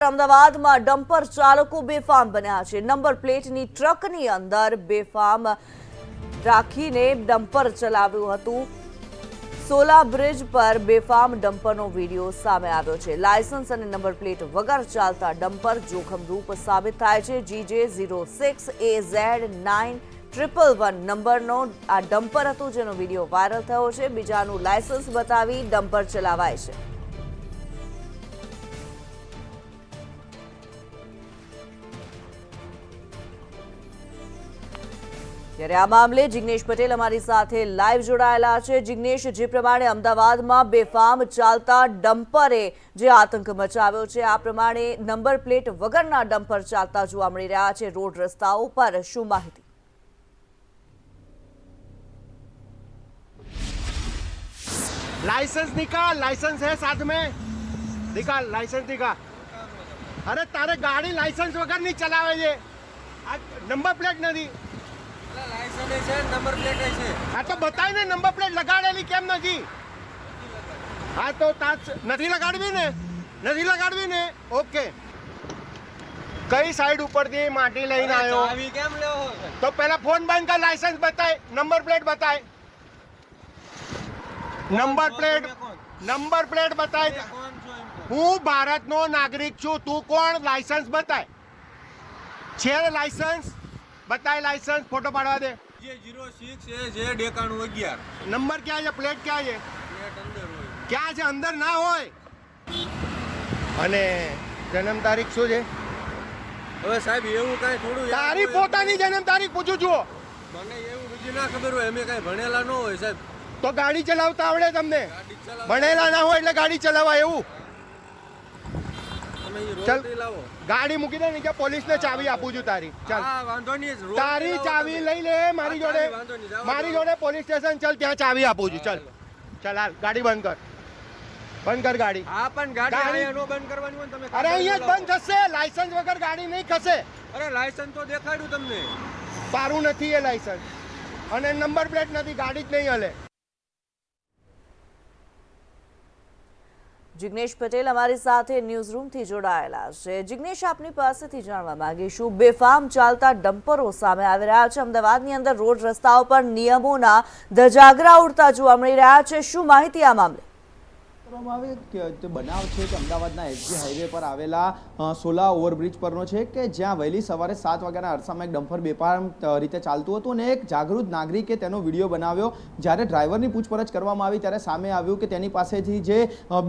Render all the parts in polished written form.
અમદાવાદમાં ડમ્પર ચાલકો બેફામ બન્યા છે। નંબર પ્લેટની ટ્રકની અંદર બેફામ રાખીને ડમ્પર ચલાવ્યું હતું। સોલા બ્રિજ પર બેફામ ડમ્પરનો વિડીયો સામે આવ્યો છે। લાયસન્સ અને નંબર પ્લેટ વગર ચાલતા ડમ્પર જોખમરૂપ સાબિત થાય છે। GJ06AZ9111 નંબરનો આ ડમ્પર હતું, જેનો વિડીયો વાયરલ થયો છે। બીજાનું લાયસન્સ બતાવી ડમ્પર ચલાવાય છે। ત્યારે આ મામલે જિગ્નેશ પટેલ અમારી સાથે લાઈવ જોડાયેલા છે। જિગ્નેશ, જે પ્રમાણે અમદાવાદમાં બેફામ ચાલતા ડમ્પરે જે આતંક મચાવ્યો છે, આ પ્રમાણે નંબર પ્લેટ વગરના ડમ્પર ચાલતા જોવા મળી રહ્યા છે રોડ રસ્તાઓ પર, શું માહિતી? लाइसेंस निकाल, लाइसेंस है साथ में, निकाल लाइसेंस निकाल। अरे तारे गाड़ी लाइसेंस वगैरह नहीं चलावे ये, आज नंबर प्लेट नहीं। લાયસન્સ છે, નંબર પ્લેટ છે। હા તો બતાય ને નંબર પ્લેટ લગાડેલી કેમ નથી? હા તો નથી લગાડવી ને ઓકે। કઈ સાઈડ ઉપરથી માટી લઈને આવ્યો? ચાવી કેમ લેવો? તો પહેલા ફોન બંધ કર, લાયસન્સ બતાય, નંબર પ્લેટ બતાય, નંબર પ્લેટ બતાય। હું ભારતનો નાગરિક છું, તું કોણ? લાયસન્સ બતાય, છે લાયસન્સ बताए, लाइसेंस फोटो पाड़वा दे। ये 06AZ9111 नंबर क्या है, प्लेट क्या है? પ્લેટ અંદર હોય। क्या है अंदर ना होय? અને જન્મ તારીખ શું છે? હવે સાહેબ એવું કાંઈ થોડું તારી પોતાની જન્મ તારીખ પૂછું છું। મને એવું બીજી ના ખબર હોય, અમે કાંઈ ભણેલા ન હોય સાહેબ। તો ગાડી ચલાવતા આવડે તમને? ગાડી ચલાવો ભણેલા ના હોય એટલે ગાડી ચલાવવા એવું? તમે એ ચાલ રોડ લાવો, ગાડી મૂકી દે ને, કે પોલીસને ચાવી આપું છું તારી। ચાલ હા વાંધો નહીં, રોડ તારી ચાવી લઈ લે મારી જોડે, વાંધો નહીં, જવા મારી દો। જોડે પોલીસ સ્ટેશન ચાલ, ત્યાં ચાવી આપું છું। ચાલ ચાલ હાલ, ગાડી બંધ કર ગાડી। હા પણ ગાડી ગાડી- અહીંયા નો બંધ કરવાની હોય ને તમે અરે અહીંયા જ બંધ થશે, લાયસન્સ વગર ગાડી નહીં ખસે। અરે લાયસન્સ તો દેખાડ્યું તમને। તારું નથી એ લાયસન્સ, અને નંબર પ્લેટ નથી, ગાડી જ નહીં હલે। જિગ્નેશ પટેલ અમારી સાથે ન્યૂઝ રૂમથી જોડાયેલા છે। જિગ્નેશ, આપની પાસેથી જાણવા માંગીશું, બેફામ ચાલતા ડમ્પરો સામે આવી રહ્યા છે। અમદાવાદની અંદર રોડ રસ્તાઓ પર નિયમોના ધજાગરા ઉડતા જોવા મળી રહ્યા છે, શું માહિતી આ મામલે? આવે કે બનાવ છે કે અમદાવાદના એસજી હાઈવે પર આવેલા સોલા ઓવરબ્રિજ પરનો છે, કે જ્યાં વહેલી સવારે 7 વાગ્યાના અરસામાં એક ડમ્પર બેફામ રીતે ચાલતું હતું અને એક જાગૃત નાગરિકે તેનો વિડીયો બનાવ્યો। જ્યારે ડ્રાઈવરની પૂછપરછ કરવામાં આવી ત્યારે સામે આવ્યું કે તેની પાસેથી જે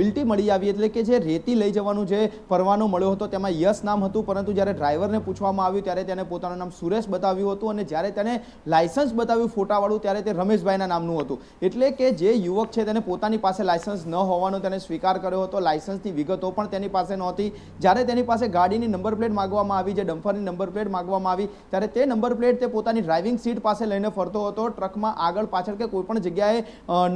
બિલ્ટી મળી આવી, એટલે કે જે રેતી લઈ જવાનું જે પરવાનો મળ્યો હતો તેમાં યસ નામ હતું, પરંતુ જ્યારે ડ્રાઈવરને પૂછવામાં આવ્યું ત્યારે તેને પોતાનું નામ સુરેશ બતાવ્યું હતું, અને જ્યારે તેને લાયસન્સ બતાવ્યું ફોટાવાળું ત્યારે તે રમેશભાઈના નામનું હતું। એટલે કે જે યુવક છે તેને પોતાની પાસે લાયસન્સ ન હોવાનું તેને સ્વીકાર કર્યો હતો। લાયસન્સની વિગતો પણ તેની પાસે નહોતી। જ્યારે તેની પાસે ગાડીની નંબર પ્લેટ માંગવામાં આવી, જે ડમ્પરની નંબર પ્લેટ માંગવામાં આવી, ત્યારે તે નંબર પ્લેટ તે પોતાની ડ્રાઇવિંગ સીટ પાસે લઈને ફરતો હતો। ટ્રકમાં આગળ પાછળ કે કોઈ પણ જગ્યાએ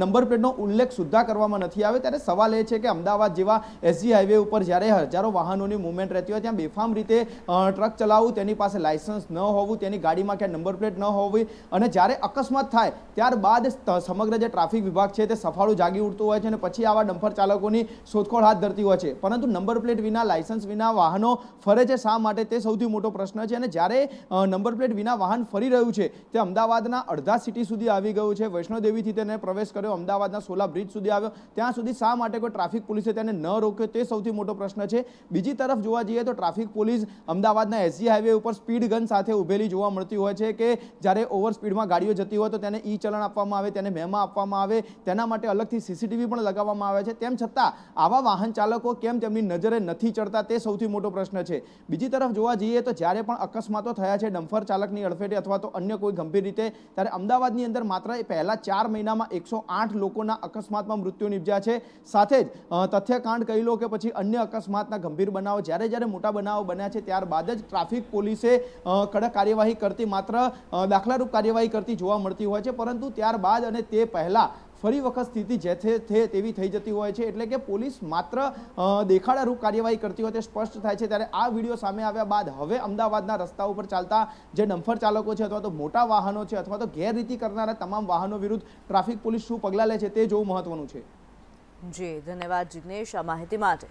નંબર પ્લેટનો ઉલ્લેખ સુદ્ધા કરવામાં નથી આવ્યો। ત્યારે સવાલ એ છે કે અમદાવાદ જેવા એસજી હાઈવે ઉપર જ્યારે હજારો વાહનોની મૂવમેન્ટ રહેતી હોય, ત્યાં બેફામ રીતે ટ્રક ચલાવવું, તેની પાસે લાયસન્સ ન હોવું, તેની ગાડીમાં ક્યાં નંબર પ્લેટ ન હોવી, અને જ્યારે અકસ્માત થાય ત્યારબાદ સમગ્ર જે ટ્રાફિક વિભાગ છે તે સફાળું જાગી ઉઠતું હોય છે, અને પછી આવા ડમ્પર ચાલકોની શોધખોળ હાથ ધરતી હોય છે। પરંતુ નંબર પ્લેટ વિના, લાયસન્સ વિના વાહનો ફરે છે શા માટે, તે સૌથી મોટો પ્રશ્ન છે। અને જ્યારે નંબર પ્લેટ વિના વાહન ફરી રહ્યું છે તે અમદાવાદના અડધા સિટી સુધી આવી ગયું છે। વૈષ્ણોદેવીથી તેને પ્રવેશ કર્યો, અમદાવાદના સોલા બ્રિજ સુધી આવ્યો, ત્યાં સુધી શા માટે કોઈ ટ્રાફિક પોલીસે તેને ન રોક્યો, તે સૌથી મોટો પ્રશ્ન છે। બીજી તરફ જોવા જઈએ તો ટ્રાફિક પોલીસ અમદાવાદના એસજી હાઈવે ઉપર સ્પીડ ગન સાથે ઉભેલી જોવા મળતી હોય છે, કે જ્યારે ઓવર સ્પીડમાં ગાડીઓ જતી હોય તો તેને ઈ ચલણ આપવામાં આવે, તેને મેમા આપવામાં આવે, તેના માટે અલગથી સીસીટીવી પણ લગાવવામાં આવે છે। તેમ છતાં આવા વાહન ચાલકો કેમ તેમની નજરે નથી ચડતા, તે સૌથી મોટો પ્રશ્ન છે। બીજી તરફ જોવા જઈએ તો જ્યારે પણ અકસ્માતો થયા છે ડમ્પર ચાલકની અડફેટે અથવા તો અન્ય કોઈ ગંભીર રીતે, ત્યારે અમદાવાદની અંદર માત્ર પહેલા 4 મહિનામાં 108 લોકોના અકસ્માતમાં મૃત્યુ નિપજ્યા છે। સાથે જ તથ્યકાંડ કહી લો કે પછી અન્ય અકસ્માતના ગંભીર બનાવો, જ્યારે મોટા બનાવો બન્યા છે ત્યારબાદ જ ટ્રાફિક પોલીસે કડક કાર્યવાહી કરતી, માત્ર દાખલારૂપ કાર્યવાહી કરતી જોવા મળતી હોય છે, પરંતુ ત્યારબાદ અને તે પહેલા ફરી વખત સ્થિતિ જે તેવી થઈ જતી હોય છે। એટલે કે પોલીસ માત્ર દેખાડારૂપ કાર્યવાહી કરતી હોય તે સ્પષ્ટ થાય છે। ત્યારે આ વિડીયો સામે આવ્યા બાદ હવે અમદાવાદના રસ્તા ઉપર ચાલતા જે ડમ્પર ચાલકો છે અથવા તો મોટા વાહનો છે અથવા તો ગેરરીતિ કરનારા તમામ વાહનો વિરુદ્ધ ટ્રાફિક પોલીસ શું પગલાં લે છે તે જોવું મહત્વનું છે। જી, ધન્યવાદ જિગ્નેશ આ માહિતી માટે।